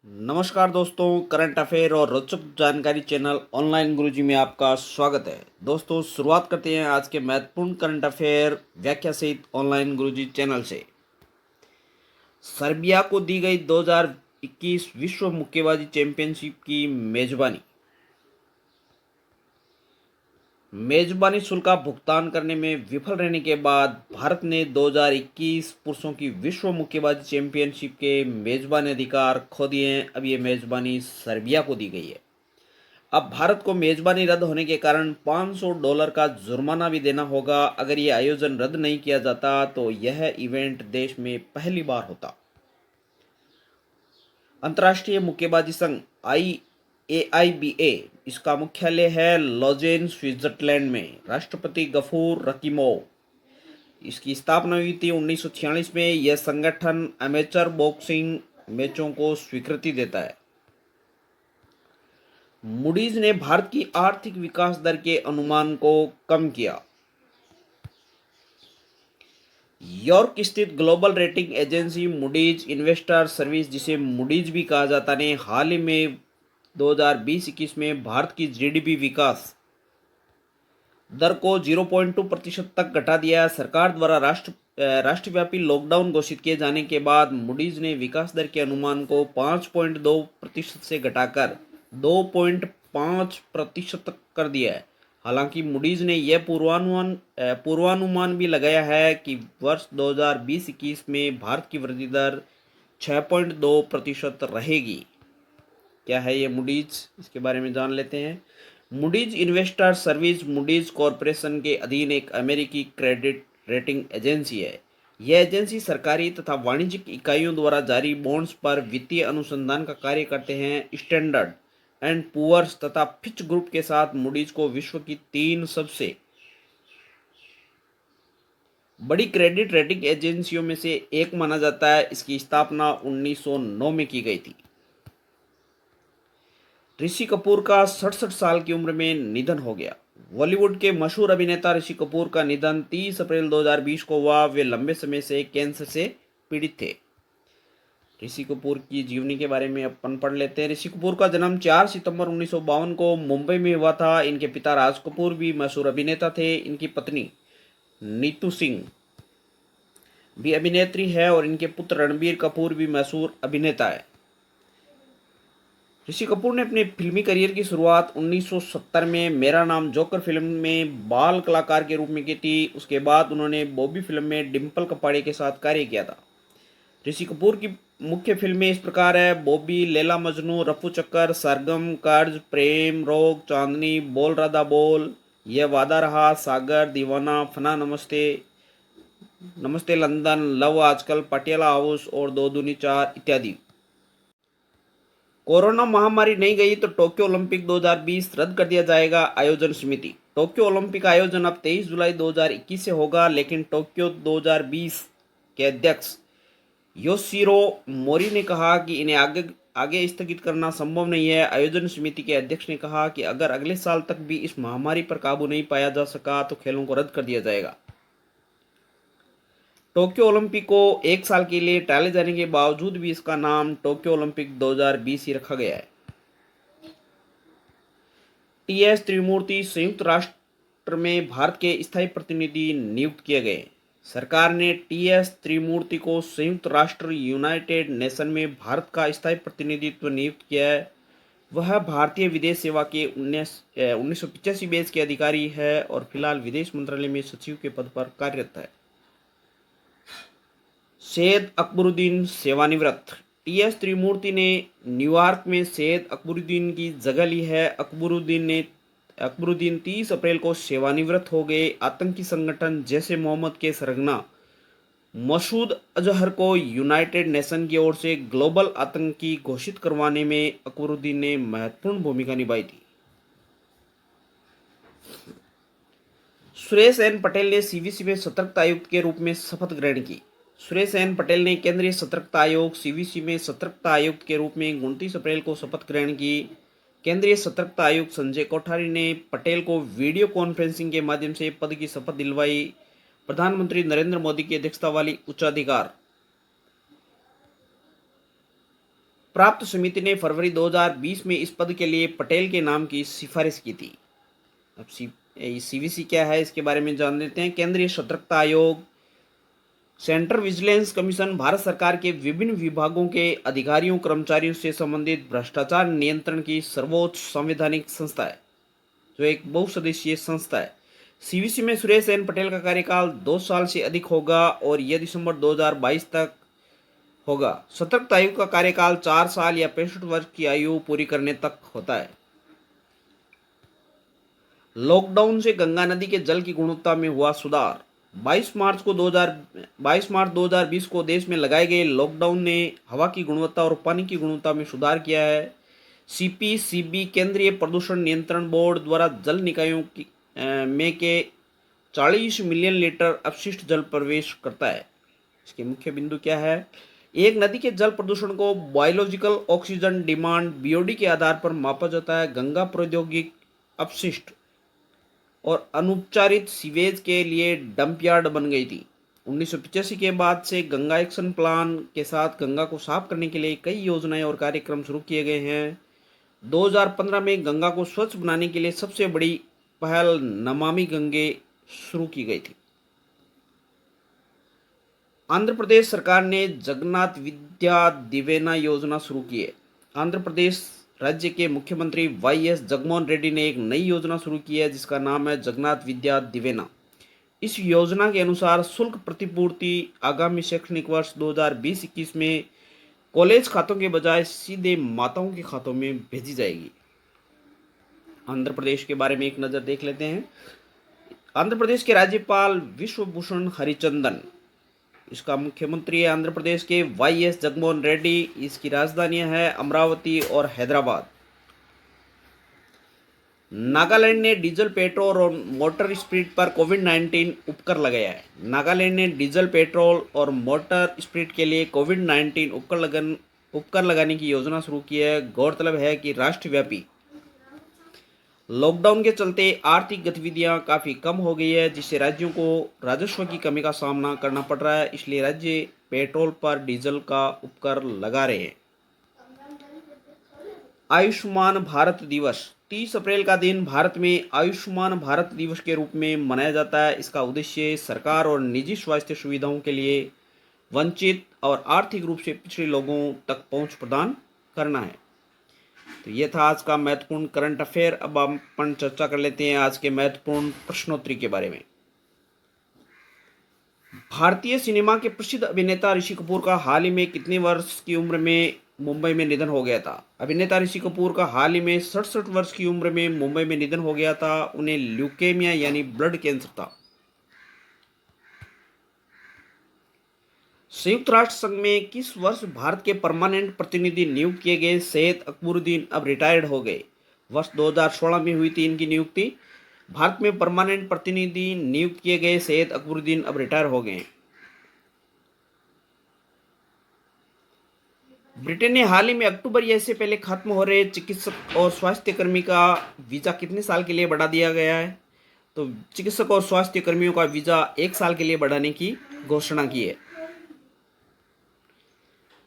नमस्कार दोस्तों, current affair और रोचक जानकारी चैनल ऑनलाइन गुरुजी में आपका स्वागत है। दोस्तों, शुरुआत करते हैं आज के महत्वपूर्ण करंट अफेयर व्याख्या सहित ऑनलाइन गुरुजी चैनल से। सर्बिया को दी गई 2021 विश्व मुक्केबाजी चैंपियनशिप की मेजबानी। मेजबानी शुल्क का भुगतान करने में विफल रहने के बाद भारत ने 2021 पुरुषों की विश्व मुक्केबाजी चैंपियनशिप के मेजबानी अधिकार खो दिए हैं। अब ये मेजबानी सर्बिया को दी गई है। अब भारत को मेजबानी रद्द होने के कारण $500 का जुर्माना भी देना होगा। अगर ये आयोजन रद्द नहीं किया जाता तो यह इवेंट देश में पहली बार होता। अंतर्राष्ट्रीय मुक्केबाजी संघ AIBA इसका मुख्यालय है लॉजेन, स्विट्जरलैंड में। राष्ट्रपति गफूर रकीमोव। इसकी स्थापना हुई थी 1946 में। यह संगठन एमेचर बॉक्सिंग मैचों को स्वीकृति देता है। मूडीज ने भारत की आर्थिक विकास दर के अनुमान को कम किया। यॉर्क स्थित global rating agency Moody's investor service, जिसे मूडीज भी कहा जाता है, ने हाल ही में 2020-21 में भारत की जीडीपी विकास दर को 0.2% तक घटा दिया। सरकार द्वारा राष्ट्रव्यापी लॉकडाउन घोषित किए जाने के बाद मूडीज ने विकास दर के अनुमान को 5.2% से घटाकर 2.5% तक कर दिया है। हालांकि मूडीज ने यह पूर्वानुमान भी लगाया है कि वर्ष 2020-21 में भारत की वृद्धि दर 6.2% रहेगी। क्या है ये मूडीज, इसके बारे में जान लेते हैं। Moody's investor service Moody's corporation के अधीन एक अमेरिकी क्रेडिट रेटिंग एजेंसी है। यह एजेंसी सरकारी तथा वाणिज्यिक इकाइयों द्वारा जारी बॉन्ड्स पर वित्तीय अनुसंधान का कार्य करते हैं। स्टैंडर्ड एंड पुअर्स तथा फिच ग्रुप के साथ मूडीज को विश्व की 3 सबसे बड़ी क्रेडिट रेटिंग एजेंसियों में से एक माना जाता है। इसकी स्थापना 1909 में की गई थी। ऋषि कपूर का 67 साल की उम्र में निधन हो गया। बॉलीवुड के मशहूर अभिनेता ऋषि कपूर का निधन 30 अप्रैल 2020 को हुआ। वे लंबे समय से कैंसर से पीड़ित थे। ऋषि कपूर की जीवनी के बारे में अपन पढ़ लेते हैं। ऋषि कपूर का जन्म 4 सितंबर 1952 को मुंबई में हुआ था। इनके पिता राज कपूर भी मशहूर अभिनेता थे। इनकी पत्नी नीतू सिंह भी अभिनेत्री है और इनके पुत्र रणबीर कपूर भी मशहूर अभिनेता है। ऋषि कपूर ने अपने फिल्मी करियर की शुरुआत 1970 में मेरा नाम जोकर फिल्म में बाल कलाकार के रूप में की थी। उसके बाद उन्होंने बॉबी फिल्म में डिम्पल कपाड़िया के साथ कार्य किया था। ऋषि कपूर की मुख्य फिल्में इस प्रकार है: बॉबी, लैला मजनू, रफू चक्कर, सरगम, कर्ज, प्रेम रोग, चांदनी, बोल राधा बोल, यह वादा रहा, सागर, दीवाना, फना, नमस्ते, नमस्ते लंदन, लव आजकल, पटियाला हाउस और 2 दूनी 4 इत्यादि। कोरोना महामारी नहीं गई तो टोक्यो ओलंपिक 2020 रद्द कर दिया जाएगा। आयोजन समिति। टोक्यो ओलंपिक का आयोजन अब 23 जुलाई 2021 से होगा, लेकिन टोक्यो 2020 के अध्यक्ष योशिरो मोरी ने कहा कि इन्हें आगे स्थगित करना संभव नहीं है। आयोजन समिति के अध्यक्ष ने कहा कि अगर अगले साल तक भी इस महामारी पर काबू नहीं पाया जा सका तो खेलों को रद्द कर दिया जाएगा। टोक्यो ओलंपिक को 1 साल के लिए टाले जाने के बावजूद भी इसका नाम टोक्यो ओलंपिक 2020 ही रखा गया है। TS त्रिमूर्ति संयुक्त राष्ट्र में भारत के स्थायी प्रतिनिधि नियुक्त किए गए। सरकार ने TS त्रिमूर्ति को संयुक्त राष्ट्र यूनाइटेड नेशन में भारत का स्थायी प्रतिनिधित्व नियुक्त किया है। वह भारतीय विदेश सेवा के 1985 बैच के अधिकारी है और फिलहाल विदेश मंत्रालय में सचिव के पद पर कार्यरत है। सैयद अकबरुद्दीन सेवानिवृत्त। TS त्रिमूर्ति ने न्यूयॉर्क में सैयद अकबरुद्दीन की जगह ली है। अकबरुद्दीन 30 अप्रैल को सेवानिवृत्त हो गए। आतंकी संगठन जैश ए मोहम्मद के सरगना मसूद अजहर को यूनाइटेड नेशन की ओर से ग्लोबल आतंकी घोषित करवाने में अकबरुद्दीन ने महत्वपूर्ण भूमिका निभाई थी। सुरेश एन पटेल ने CVC में सतर्कता आयुक्त के रूप में शपथ ग्रहण की। सुरेश एन पटेल ने केंद्रीय सतर्कता आयोग CVC में सतर्कता आयुक्त के रूप में 29 अप्रैल को शपथ ग्रहण की। केंद्रीय सतर्कता आयुक्त संजय कोठारी ने पटेल को वीडियो कॉन्फ्रेंसिंग के माध्यम से पद की शपथ दिलवाई। प्रधानमंत्री नरेंद्र मोदी की अध्यक्षता वाली उच्चाधिकार प्राप्त समिति ने फरवरी 2020 में इस पद के लिए पटेल के नाम की सिफारिश की थी। अब सीवीसी क्या है इसके बारे में जान लेते हैं। केंद्रीय सतर्कता आयोग, सेंट्रल विजिलेंस कमीशन भारत सरकार के विभिन्न विभागों के अधिकारियों कर्मचारियों से संबंधित भ्रष्टाचार नियंत्रण की सर्वोच्च संवैधानिक संस्था है, जो एक बहुसदस्यीय संस्था है। सीवीसी में सुरेश एन पटेल का कार्यकाल 2 साल से अधिक होगा और यह दिसंबर 2022 तक होगा। सतर्कता आयोग का कार्यकाल 4 साल या 65 वर्ष की आयु पूरी करने तक होता है। लॉकडाउन से गंगा नदी के जल की गुणवत्ता में हुआ सुधार। 22 मार्च 2020 को देश में लगाए गए लॉकडाउन ने हवा की गुणवत्ता और पानी की गुणवत्ता में सुधार किया है। सीपीसीबी केंद्रीय प्रदूषण नियंत्रण बोर्ड द्वारा जल निकायों में के 40 मिलियन लीटर अपशिष्ट जल प्रवेश करता है। इसके मुख्य बिंदु क्या है? एक नदी के जल प्रदूषण को बायोलॉजिकल ऑक्सीजन डिमांड बीओडी के आधार पर मापा जाता है। गंगा प्रौद्योगिक अपशिष्ट और अनुपचारित सीवेज के लिए डंप यार्ड बन गई थी। 1985 के बाद से गंगा एक्शन प्लान के साथ गंगा को साफ करने के लिए कई योजनाएं और कार्यक्रम शुरू किए गए हैं। 2015 में गंगा को स्वच्छ बनाने के लिए सबसे बड़ी पहल नमामि गंगे शुरू की गई थी। आंध्र प्रदेश सरकार ने जगन्नाथ विद्या दिवेना योजना शुरू की है। आंध्र प्रदेश राज्य के मुख्यमंत्री वाईएस जगनमोहन रेड्डी ने एक नई योजना शुरू की है जिसका नाम है जगन्नाथ विद्या दिवेना। इस योजना के अनुसार शुल्क प्रतिपूर्ति आगामी शैक्षणिक वर्ष 2020-21 में कॉलेज खातों के बजाय सीधे माताओं के खातों में भेजी जाएगी। आंध्र प्रदेश के बारे में एक नज़र देख लेते हैं। आंध्र प्रदेश के राज्यपाल विश्वभूषण हरिचंदन, इसका मुख्यमंत्री है आंध्र प्रदेश के वाईएस जगनमोहन रेड्डी। इसकी राजधानियां हैं अमरावती और हैदराबाद। नागालैंड ने डीजल, पेट्रोल और मोटर स्पिरिट पर कोविड-19 उपकर लगाया है। नागालैंड ने डीजल, पेट्रोल और मोटर स्पिरिट के लिए कोविड-19 उपकर लगाने की योजना शुरू की है। गौरतलब है कि राष्ट्रव्यापी लॉकडाउन के चलते आर्थिक गतिविधियां काफ़ी कम हो गई है, जिससे राज्यों को राजस्व की कमी का सामना करना पड़ रहा है। इसलिए राज्य पेट्रोल पर डीजल का उपकर लगा रहे हैं। आयुष्मान भारत दिवस। 30 अप्रैल का दिन भारत में आयुष्मान भारत दिवस के रूप में मनाया जाता है। इसका उद्देश्य सरकार और निजी स्वास्थ्य सुविधाओं के लिए वंचित और आर्थिक रूप से पिछड़े लोगों तक पहुंच प्रदान करना है। तो ये था आज का महत्वपूर्ण करंट अफेयर। अब अपन चर्चा कर लेते हैं आज के महत्वपूर्ण प्रश्नोत्तरी के बारे में। भारतीय सिनेमा के प्रसिद्ध अभिनेता ऋषि कपूर का हाल ही में कितने वर्ष की उम्र में मुंबई में निधन हो गया था? अभिनेता ऋषि कपूर का हाल ही में 67 वर्ष की उम्र में मुंबई में निधन हो गया था। उन्हें ल्यूकेमिया यानी ब्लड कैंसर था। संयुक्त राष्ट्र संघ में किस वर्ष भारत के परमानेंट प्रतिनिधि नियुक्त किए गए सैयद अकबरुद्दीन अब रिटायर्ड हो गए? वर्ष 2016 में हुई थी इनकी नियुक्ति। भारत में परमानेंट प्रतिनिधि नियुक्त किए गए सैयद अकबरुद्दीन अब रिटायर हो गए। ब्रिटेन ने हाल ही में अक्टूबर या इससे पहले खत्म हो रहे चिकित्सक और स्वास्थ्य कर्मी का वीज़ा कितने साल के लिए बढ़ा दिया गया है? तो चिकित्सक और स्वास्थ्य कर्मियों का वीज़ा 1 साल के लिए बढ़ाने की घोषणा की है।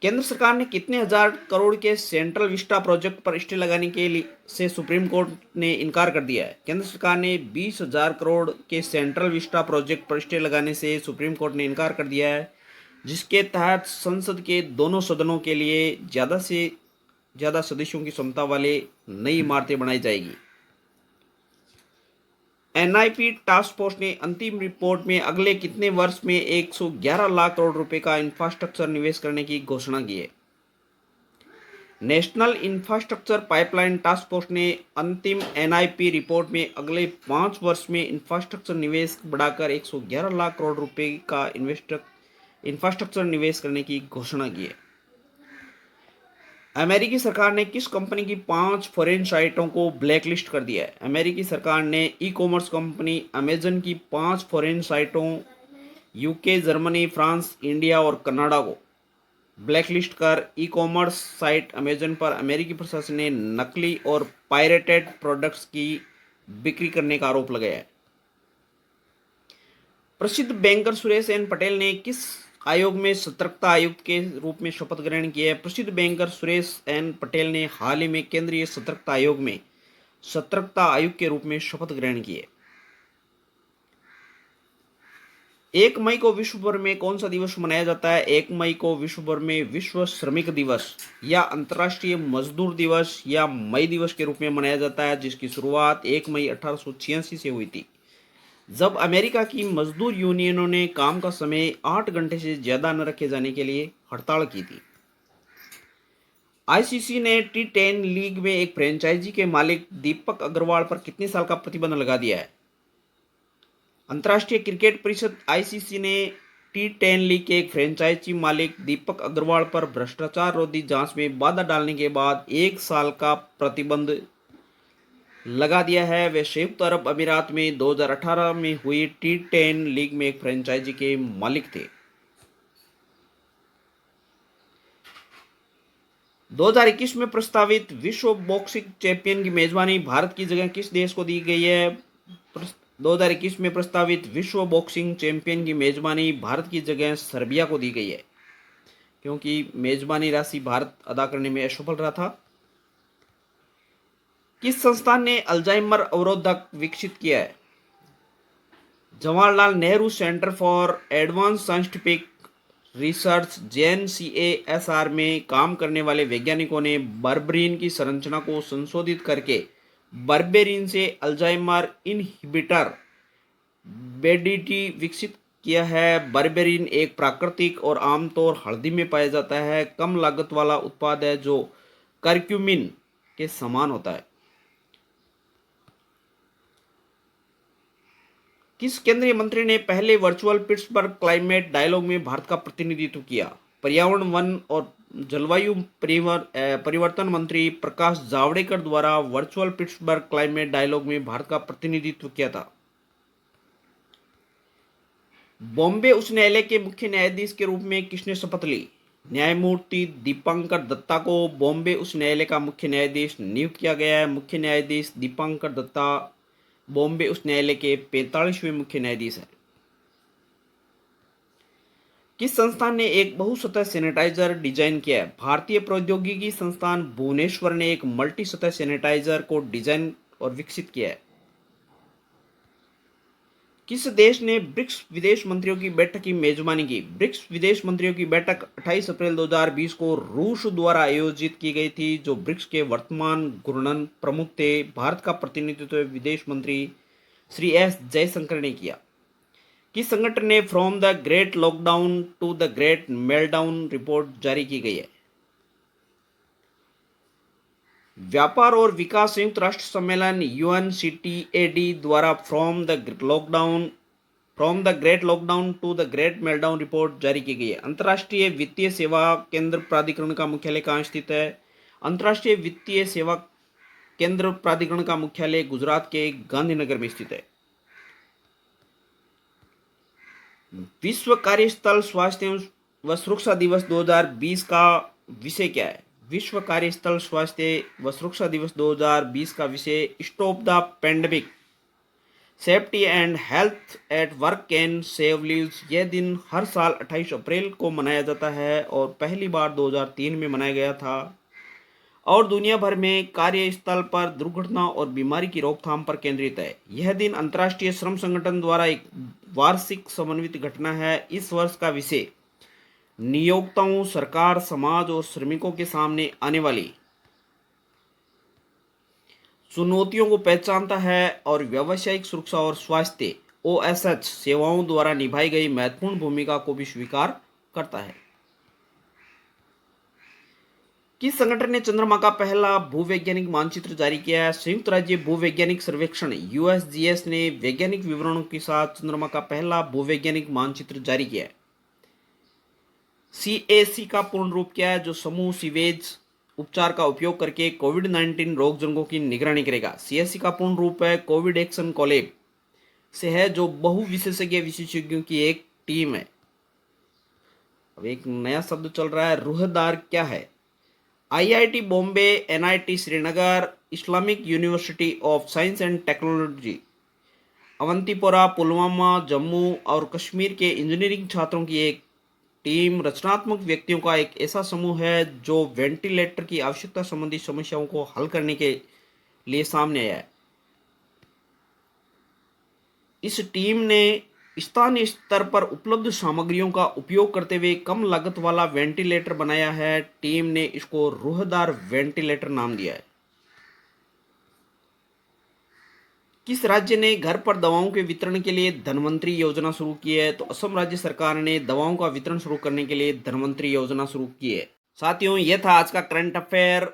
केंद्र सरकार ने कितने हजार करोड़ के सेंट्रल विस्टा प्रोजेक्ट पर स्टे लगाने के लिए से सुप्रीम कोर्ट ने इनकार कर दिया है। केंद्र सरकार ने 20,000 करोड़ के सेंट्रल विस्टा प्रोजेक्ट पर स्टे लगाने से सुप्रीम कोर्ट ने इनकार कर दिया है, जिसके तहत संसद के दोनों सदनों के लिए ज़्यादा से ज़्यादा सदस्यों की क्षमता वाले नई इमारतें बनाई जाएगी। एनआईपी टास्क फोर्स ने अंतिम रिपोर्ट में अगले कितने वर्ष में 111 लाख करोड़ रुपए का इंफ्रास्ट्रक्चर निवेश करने की घोषणा की है? National infrastructure pipeline task force ने अंतिम एनआईपी रिपोर्ट में अगले 5 वर्ष में इंफ्रास्ट्रक्चर निवेश बढ़ाकर 111 लाख करोड़ रुपए का इंफ्रास्ट्रक्चर निवेश करने की घोषणा की है। अमेरिकी सरकार ने किस कंपनी की 5 फॉरेन साइटों को ब्लैकलिस्ट कर दिया है? अमेरिकी सरकार ने ई कॉमर्स कंपनी अमेजन की 5 फॉरेन साइटों यूके, जर्मनी, फ्रांस, इंडिया और कनाडा को ब्लैकलिस्ट कर ई कॉमर्स साइट अमेजन पर अमेरिकी प्रशासन ने नकली और पायरेटेड प्रोडक्ट्स की बिक्री करने का आरोप लगाया है। प्रसिद्ध बैंकर सुरेश एन पटेल ने किस आयोग में सतर्कता आयुक्त के रूप में शपथ ग्रहण किया है? प्रसिद्ध बैंकर सुरेश एन पटेल ने हाल ही में केंद्रीय सतर्कता आयोग में सतर्कता आयुक्त के रूप में शपथ ग्रहण की है। 1 मई को विश्व भर में कौन सा दिवस मनाया जाता है? 1 मई को विश्व भर में विश्व श्रमिक दिवस या अंतर्राष्ट्रीय मजदूर दिवस या मई दिवस के रूप में मनाया जाता है, जिसकी शुरुआत 1 मई 1886 से हुई थी, जब अमेरिका की मजदूर यूनियनों ने काम का समय 8 घंटे से ज्यादा न रखे जाने के लिए हड़ताल की थी। आईसीसी ने T10 लीग में एक फ्रेंचाइजी के मालिक दीपक अग्रवाल पर कितने साल का प्रतिबंध लगा दिया है? अंतर्राष्ट्रीय क्रिकेट परिषद आईसीसी ने T10 लीग के एक फ्रेंचाइजी मालिक दीपक अग्रवाल पर भ्रष्टाचार रोधी जांच में बाधा डालने के बाद 1 साल का प्रतिबंध लगा दिया है। वे संयुक्त अरब अमीरात में 2018 में हुई T10 लीग में एक फ्रेंचाइजी के मालिक थे। 2021 में प्रस्तावित विश्व बॉक्सिंग चैंपियन की मेजबानी भारत की जगह किस देश को दी गई है? 2021 में प्रस्तावित विश्व बॉक्सिंग चैंपियन की मेजबानी भारत की जगह सर्बिया को दी गई है, क्योंकि मेजबानी राशि भारत अदा करने में असफल रहा था। किस संस्थान ने अल्जाइमर अवरोधक विकसित किया है? Jawaharlal Nehru centre for advance scientific research JNCASR में काम करने वाले वैज्ञानिकों ने बर्बरीन की संरचना को संशोधित करके बर्बेरिन से अल्जाइमर इनहिबिटर BDT विकसित किया है। बर्बेरिन एक प्राकृतिक और आमतौर हल्दी में पाया जाता है, कम लागत वाला उत्पाद है जो करक्यूमिन के समान होता है। किस केंद्रीय मंत्री ने पहले वर्चुअल पिट्सबर्ग क्लाइमेट डायलॉग में भारत का प्रतिनिधित्व किया? पर्यावरण, वन और जलवायु परिवर्तन मंत्री प्रकाश जावड़ेकर द्वारा वर्चुअल पिट्सबर्ग क्लाइमेट डायलॉग में भारत का प्रतिनिधित्व किया था। बॉम्बे उच्च न्यायालय के मुख्य न्यायाधीश के रूप में किसने शपथ ली? न्यायमूर्ति दीपांकर दत्ता को बॉम्बे उच्च न्यायालय का मुख्य न्यायाधीश नियुक्त किया गया है। मुख्य न्यायाधीश दीपांकर दत्ता बॉम्बे उच्च न्यायालय के 45वें मुख्य न्यायाधीश हैं। किस संस्थान ने एक बहुसतह सैनिटाइजर डिजाइन किया है? भारतीय प्रौद्योगिकी संस्थान भुवनेश्वर ने एक मल्टी सतह सैनिटाइजर को डिजाइन और विकसित किया है। किस देश ने ब्रिक्स विदेश मंत्रियों की बैठक की मेजबानी की? ब्रिक्स विदेश मंत्रियों की बैठक 28 अप्रैल 2020 को रूस द्वारा आयोजित की गई थी, जो ब्रिक्स के वर्तमान घूर्णन प्रमुख थे। भारत का प्रतिनिधित्व विदेश मंत्री श्री S जयशंकर ने किया। किस संगठन ने from the great lockdown to the great meltdown report जारी की गई है? व्यापार और विकास संयुक्त राष्ट्र सम्मेलन UNCTAD द्वारा from the great lockdown to the great meltdown report जारी की गई है। अंतर्राष्ट्रीय वित्तीय सेवा केंद्र प्राधिकरण का मुख्यालय कहाँ स्थित है? अंतर्राष्ट्रीय वित्तीय सेवा केंद्र प्राधिकरण का मुख्यालय गुजरात के गांधीनगर में स्थित है। विश्व कार्यस्थल स्वास्थ्य व सुरक्षा दिवस 2020 का विषय क्या है? विश्व कार्यस्थल स्वास्थ्य व सुरक्षा दिवस 2020 का विषय stop the pandemic, safety and health at work can save lives. यह दिन हर साल 28 अप्रैल को मनाया जाता है और पहली बार 2003 में मनाया गया था और दुनिया भर में कार्यस्थल पर दुर्घटना और बीमारी की रोकथाम पर केंद्रित है। यह दिन अंतर्राष्ट्रीय श्रम संगठन द्वारा एक वार्षिक समन्वित घटना है। इस वर्ष का विषय नियोक्ताओं, सरकार, समाज और श्रमिकों के सामने आने वाली चुनौतियों को पहचानता है और व्यावसायिक सुरक्षा और स्वास्थ्य OSH सेवाओं द्वारा निभाई गई महत्वपूर्ण भूमिका को भी स्वीकार करता है। किस संगठन ने चंद्रमा का पहला भूवैज्ञानिक मानचित्र जारी किया है? संयुक्त राज्य भूवैज्ञानिक सर्वेक्षण USGS ने वैज्ञानिक विवरणों के साथ चंद्रमा का पहला भूवैज्ञानिक मानचित्र जारी किया है। CAC का पूर्ण रूप क्या है, जो समूह सीवेज उपचार का उपयोग करके कोविड-19 रोग जंगों की निगरानी करेगा? CAC का पूर्ण रूप है कोविड एक्शन कोलैब से है, जो बहु विशेषज्ञ विशेषज्ञों की एक टीम है। अब एक नया शब्द चल रहा है, रूहदार क्या है? IIT Bombay, NIT Srinagar, Islamic university of science and technology Awantipora, Pulwama, Jammu और कश्मीर के इंजीनियरिंग छात्रों की एक टीम रचनात्मक व्यक्तियों का एक ऐसा समूह है जो वेंटिलेटर की आवश्यकता संबंधी समस्याओं को हल करने के लिए सामने आया है। इस टीम ने स्थानीय स्तर पर उपलब्ध सामग्रियों का उपयोग करते हुए कम लागत वाला वेंटिलेटर बनाया है। टीम ने इसको रूहदार वेंटिलेटर नाम दिया है। किस राज्य ने घर पर दवाओं के वितरण के लिए धन्वंतरी योजना शुरू की है? तो असम राज्य सरकार ने दवाओं का वितरण शुरू करने के लिए धन्वंतरी योजना शुरू की है। साथियों, यह था आज का करंट अफेयर,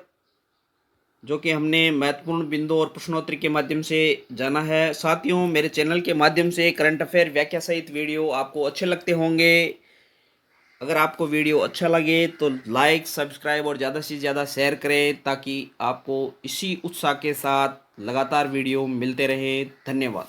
जो कि हमने महत्वपूर्ण बिंदु और प्रश्नोत्तरी के माध्यम से जाना है। साथियों, मेरे चैनल के माध्यम से करंट अफेयर व्याख्या सहित वीडियो आपको अच्छे लगते होंगे। अगर आपको वीडियो अच्छा लगे तो लाइक, सब्सक्राइब और ज़्यादा से ज़्यादा शेयर करें, ताकि आपको इसी उत्साह के साथ लगातार वीडियो मिलते रहें। धन्यवाद।